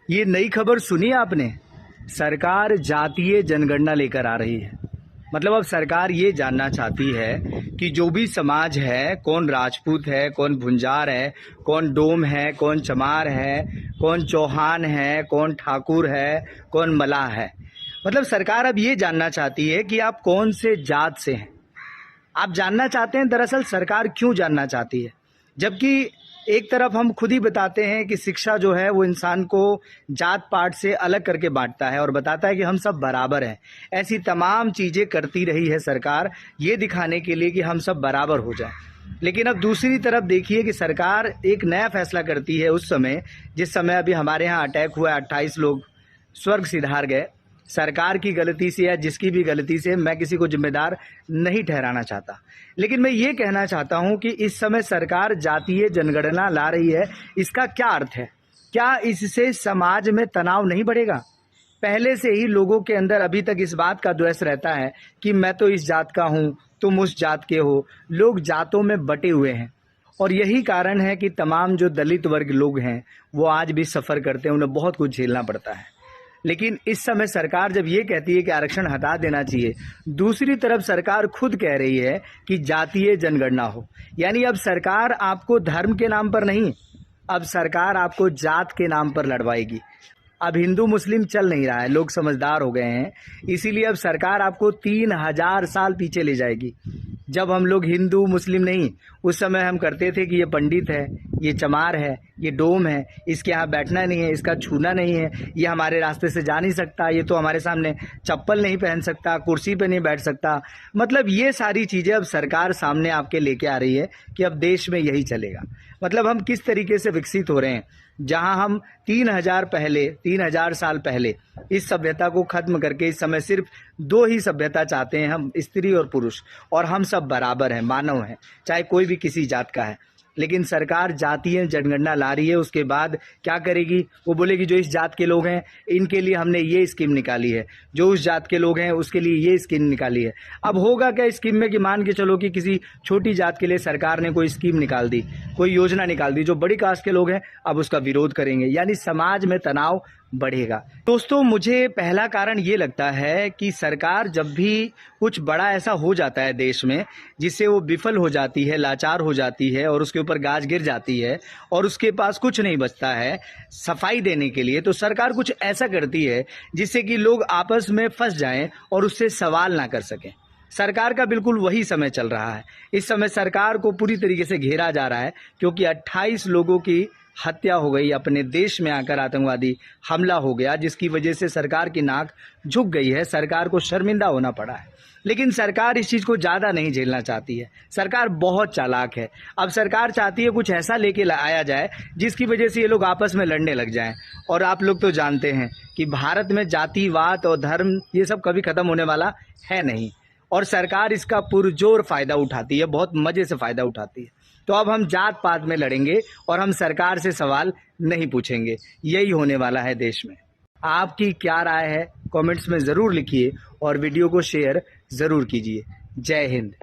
ये नई खबर सुनी आपने? सरकार जातीय जनगणना लेकर आ रही है। मतलब अब सरकार ये जानना चाहती है कि जो भी समाज है, कौन राजपूत है, कौन भुंजार है, कौन डोम है, कौन चमार है, कौन चौहान है, कौन ठाकुर है, कौन मलाह है। मतलब सरकार अब ये जानना चाहती है कि आप कौन से जात से हैं। आप जानना चाहते हैं। दरअसल सरकार क्यों जानना चाहती है? जबकि एक तरफ हम खुद ही बताते हैं कि शिक्षा जो है वो इंसान को जात पात से अलग करके बांटता है और बताता है कि हम सब बराबर हैं। ऐसी तमाम चीज़ें करती रही है सरकार ये दिखाने के लिए कि हम सब बराबर हो जाएं। लेकिन अब दूसरी तरफ देखिए कि सरकार एक नया फैसला करती है उस समय जिस समय अभी हमारे यहाँ अटैक हुआ, 28 लोग स्वर्ग सिधार गए। सरकार की गलती से या जिसकी भी गलती से मैं किसी को जिम्मेदार नहीं ठहराना चाहता, लेकिन मैं ये कहना चाहता हूं कि इस समय सरकार जातीय जनगणना ला रही है। इसका क्या अर्थ है? क्या इससे समाज में तनाव नहीं बढ़ेगा? पहले से ही लोगों के अंदर अभी तक इस बात का द्वेष रहता है कि मैं तो इस जात का हूं, तुम उस जात के हो। लोग जातों में बटे हुए हैं और यही कारण है कि तमाम जो दलित वर्ग लोग हैं वो आज भी सफ़र करते हैं, उन्हें बहुत कुछ झेलना पड़ता है। लेकिन इस समय सरकार जब ये कहती है कि आरक्षण हटा देना चाहिए, दूसरी तरफ सरकार खुद कह रही है कि जातीय जनगणना हो। यानी अब सरकार आपको धर्म के नाम पर नहीं, अब सरकार आपको जात के नाम पर लड़वाएगी। अब हिंदू मुस्लिम चल नहीं रहा है, लोग समझदार हो गए हैं, इसीलिए अब सरकार आपको 3000 साल पीछे ले जाएगी। जब हम लोग हिंदू मुस्लिम नहीं, उस समय हम करते थे कि ये पंडित है, ये चमार है, ये डोम है, इसके यहाँ बैठना नहीं है, इसका छूना नहीं है, ये हमारे रास्ते से जा नहीं सकता, ये तो हमारे सामने चप्पल नहीं पहन सकता, कुर्सी पे नहीं बैठ सकता। मतलब ये सारी चीज़ें अब सरकार सामने आपके लेके आ रही है कि अब देश में यही चलेगा। मतलब हम किस तरीके से विकसित हो रहे हैं, जहां हम 3000 साल पहले इस सभ्यता को खत्म करके इस समय सिर्फ 2 ही सभ्यता चाहते हैं, हम स्त्री और पुरुष, और हम सब बराबर हैं, मानव हैं, चाहे कोई भी किसी जात का है। लेकिन सरकार जातीय जनगणना ला रही है, उसके बाद क्या करेगी? वो बोलेगी जो इस जात के लोग हैं इनके लिए हमने ये स्कीम निकाली है, जो उस जात के लोग हैं उसके लिए ये स्कीम निकाली है। अब होगा क्या स्कीम में कि मान के चलो कि किसी छोटी जात के लिए सरकार ने कोई स्कीम निकाल दी, कोई योजना निकाल दी, जो बड़ी कास्ट के लोग हैं अब उसका विरोध करेंगे, यानी समाज में तनाव बढ़ेगा। दोस्तों, मुझे पहला कारण ये लगता है कि सरकार जब भी कुछ बड़ा ऐसा हो जाता है देश में जिससे वो विफल हो जाती है, लाचार हो जाती है और उसके ऊपर गाज गिर जाती है और उसके पास कुछ नहीं बचता है सफाई देने के लिए, तो सरकार कुछ ऐसा करती है जिससे कि लोग आपस में फंस जाएं और उससे सवाल ना कर सकें। सरकार का बिल्कुल वही समय चल रहा है। इस समय सरकार को पूरी तरीके से घेरा जा रहा है क्योंकि 28 लोगों की हत्या हो गई, अपने देश में आकर आतंकवादी हमला हो गया, जिसकी वजह से सरकार की नाक झुक गई है, सरकार को शर्मिंदा होना पड़ा है। लेकिन सरकार इस चीज़ को ज़्यादा नहीं झेलना चाहती है। सरकार बहुत चालाक है। अब सरकार चाहती है कुछ ऐसा लेके आया जाए जिसकी वजह से ये लोग आपस में लड़ने लग जाएं। और आप लोग तो जानते हैं कि भारत में जातिवाद और धर्म ये सब कभी ख़त्म होने वाला है नहीं, और सरकार इसका पुरजोर फ़ायदा उठाती है, बहुत मज़े से फ़ायदा उठाती है। तो अब हम जात पात में लड़ेंगे और हम सरकार से सवाल नहीं पूछेंगे। यही होने वाला है देश में। आपकी क्या राय है कमेंट्स में ज़रूर लिखिए और वीडियो को शेयर ज़रूर कीजिए। जय हिंद।